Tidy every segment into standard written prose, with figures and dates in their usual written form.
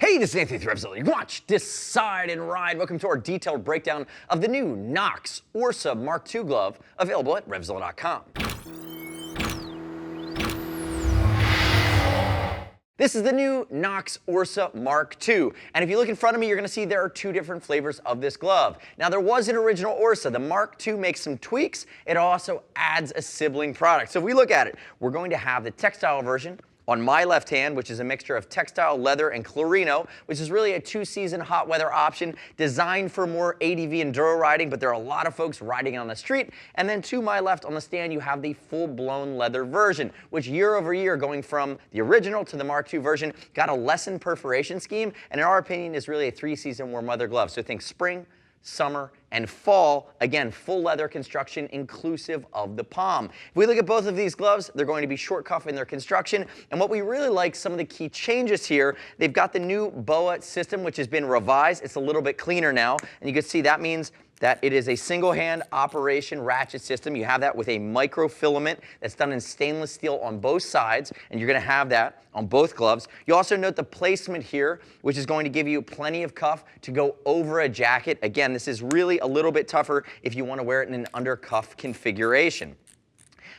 Hey, this is Anthony with RevZilla. Watch, decide, and ride. Welcome to our detailed breakdown of the new Knox Orsa MK2 Glove, available at RevZilla.com. This is the new Knox Orsa MK2, and if you look in front of me, you're going to see there are two different flavors of this glove. Now, there was an original Orsa. The MK2 makes some tweaks. It also adds a sibling product. So if we look at it, we're going to have the textile version on my left hand, which is a mixture of textile, leather, and Clarino, which is really a two-season hot weather option designed for more ADV enduro riding, but there are a lot of folks riding it on the street. And then to my left on the stand, you have the full-blown leather version, which year over year, going from the original to the MK2 version, got a lessened perforation scheme, and in our opinion, is really a three-season warm weather glove. So think spring, summer, and fall. Again, full leather construction inclusive of the palm. If we look at both of these gloves, they're going to be short cuff in their construction. And what we really like, some of the key changes here, they've got the new Boa system, which has been revised. It's a little bit cleaner now. And you can see that means that it is a single hand operation ratchet system. You have that with a microfilament that's done in stainless steel on both sides, and you're going to have that on both gloves. You also note the placement here, which is going to give you plenty of cuff to go over a jacket. Again, this is really a little bit tougher if you want to wear it in an under cuff configuration.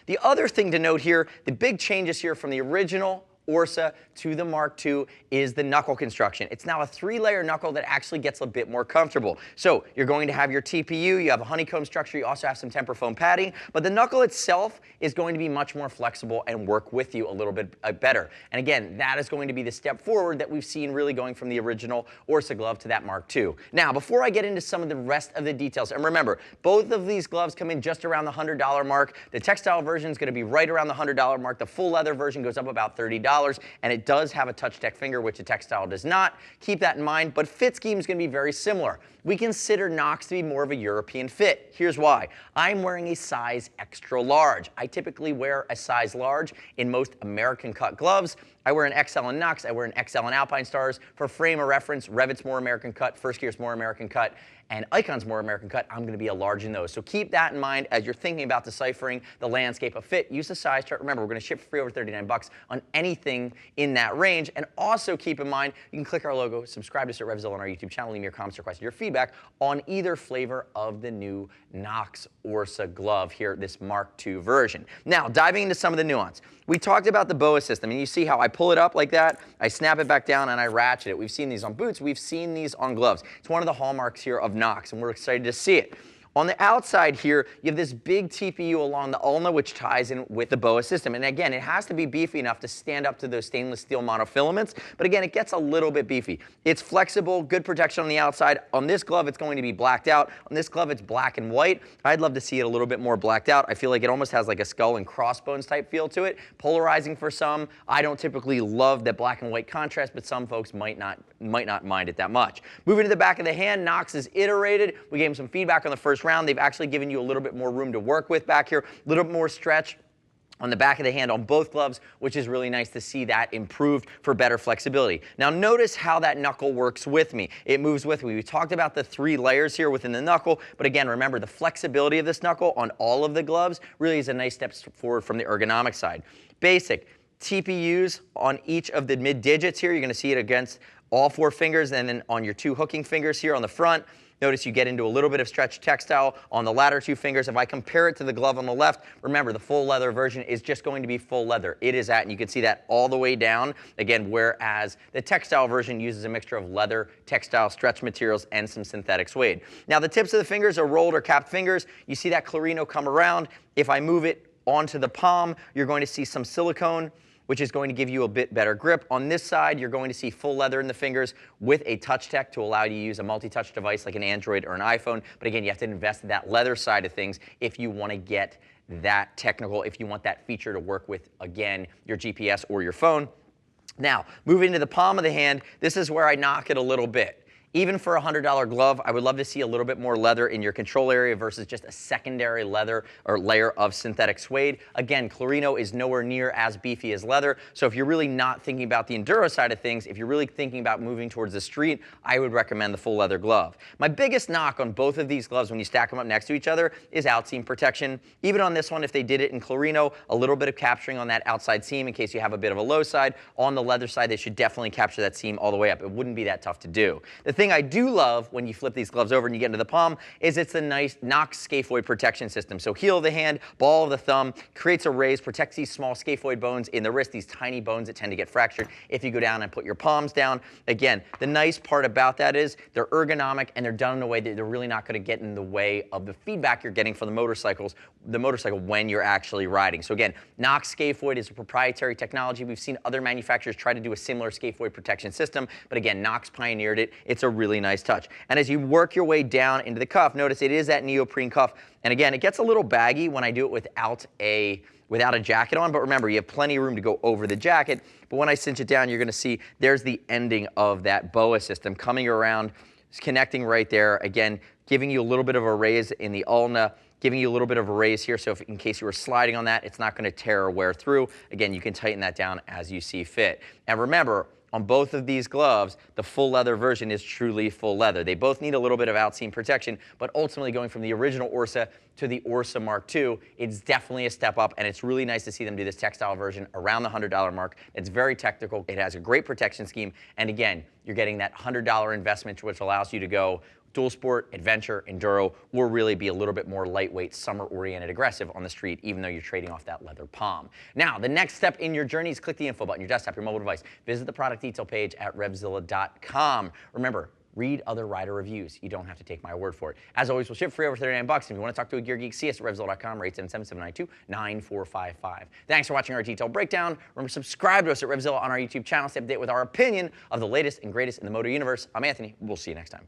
The other thing to note here, the big changes here from the original Orsa to the MK2 is the knuckle construction. It's now a three-layer knuckle that actually gets a bit more comfortable. So you're going to have your TPU, you have a honeycomb structure, you also have some temper foam padding, but the knuckle itself is going to be much more flexible and work with you a little bit better. And again, that is going to be the step forward that we've seen really going from the original Orsa glove to that MK2. Now, before I get into some of the rest of the details, and remember, both of these gloves come in just around the $100 mark. The textile version is going to be right around the $100 mark. The full leather version goes up about $30. And it does have a touch tech finger, which a textile does not. Keep that in mind, but fit scheme is going to be very similar. We consider Knox to be more of a European fit. Here's why. I'm wearing a size extra large. I typically wear a size large in most American cut gloves. I wear an XL in Knox, I wear an XL in Alpine Stars. For frame of reference, Revit's more American cut, First Gear's more American cut, and Icon's more American cut. I'm going to be a large in those. So keep that in mind as you're thinking about deciphering the landscape of fit. Use the size chart. Remember, we're going to ship for free over 39 bucks on anything in that range. And also keep in mind, you can click our logo, subscribe to us at RevZilla on our YouTube channel, leave me your comments or questions, your feedback on either flavor of the new Knox Orsa glove here, this MK2 version. Now, diving into some of the nuance. We talked about the Boa system, and you see how I pull it up like that, I snap it back down, and I ratchet it. We've seen these on boots, we've seen these on gloves. It's one of the hallmarks here of Knox, and we're excited to see it. On the outside here, you have this big TPU along the ulna, which ties in with the Boa system. And again, it has to be beefy enough to stand up to those stainless steel monofilaments. But again, it gets a little bit beefy. It's flexible, good protection on the outside. On this glove, it's going to be blacked out. On this glove, it's black and white. I'd love to see it a little bit more blacked out. I feel like it almost has like a skull and crossbones type feel to it. Polarizing for some. I don't typically love that black and white contrast, but some folks might not mind it that much. Moving to the back of the hand, Knox is iterated. We gave them some feedback on the first round. They've actually given you a little bit more room to work with back here, a little bit more stretch on the back of the hand on both gloves, which is really nice to see that improved for better flexibility. Now notice how that knuckle works with me. It moves with me. We talked about the three layers here within the knuckle, but again, remember the flexibility of this knuckle on all of the gloves really is a nice step forward from the ergonomic side. Basic TPUs on each of the mid digits here. You're going to see it against all four fingers, and then on your two hooking fingers here on the front. Notice you get into a little bit of stretch textile on the latter two fingers. If I compare it to the glove on the left, remember the full leather version is just going to be full leather. It is at, and you can see that all the way down, again, whereas the textile version uses a mixture of leather, textile, stretch materials, and some synthetic suede. Now the tips of the fingers are rolled or capped fingers. You see that Clarino come around. If I move it onto the palm, you're going to see some silicone, which is going to give you a bit better grip. On this side, you're going to see full leather in the fingers with a touch tech to allow you to use a multi-touch device like an Android or an iPhone. But again, you have to invest in that leather side of things if you want to get that technical, if you want that feature to work with, again, your GPS or your phone. Now, moving to the palm of the hand, this is where I knock it a little bit. Even for a $100 glove, I would love to see a little bit more leather in your control area versus just a secondary leather or layer of synthetic suede. Again, Chlorino is nowhere near as beefy as leather, so if you're really not thinking about the enduro side of things, if you're really thinking about moving towards the street, I would recommend the full leather glove. My biggest knock on both of these gloves when you stack them up next to each other is outseam protection. Even on this one, if they did it in Chlorino, a little bit of capturing on that outside seam in case you have a bit of a low side. On the leather side, they should definitely capture that seam all the way up. It wouldn't be that tough to do. The thing I do love when you flip these gloves over and you get into the palm is it's the nice Knox Scaphoid protection system. So heel of the hand, ball of the thumb, creates a raise, protects these small scaphoid bones in the wrist, these tiny bones that tend to get fractured if you go down and put your palms down. Again, the nice part about that is they're ergonomic and they're done in a way that they're really not going to get in the way of the feedback you're getting from the motorcycle when you're actually riding. So again, Knox Scaphoid is a proprietary technology. We've seen other manufacturers try to do a similar scaphoid protection system, but again, Knox pioneered it. It's a really nice touch. And as you work your way down into the cuff, notice it is that neoprene cuff. And again, it gets a little baggy when I do it without a jacket on, but remember, you have plenty of room to go over the jacket. But when I cinch it down, you're going to see there's the ending of that Boa system coming around, connecting right there. Again, giving you a little bit of a raise in the ulna, giving you a little bit of a raise here, so if, in case you were sliding on that, it's not going to tear or wear through. Again, you can tighten that down as you see fit. And remember, on both of these gloves, the full leather version is truly full leather. They both need a little bit of outseam protection, but ultimately going from the original Orsa to the Orsa Mark II, it's definitely a step up, and it's really nice to see them do this textile version around the $100 mark. It's very technical. It has a great protection scheme, and again, you're getting that $100 investment, which allows you to go dual sport, adventure, enduro, or really be a little bit more lightweight, summer-oriented, aggressive on the street, even though you're trading off that leather palm. Now, the next step in your journey is click the info button, your desktop, your mobile device. Visit the product detail page at RevZilla.com. Remember, read other rider reviews. You don't have to take my word for it. As always, we'll ship free over $39. If you want to talk to a gear geek, see us at RevZilla.com, rate 777-792-9455. Thanks for watching our detailed breakdown. Remember, subscribe to us at RevZilla on our YouTube channel. Stay up to date with our opinion of the latest and greatest in the motor universe. I'm Anthony. We'll see you next time.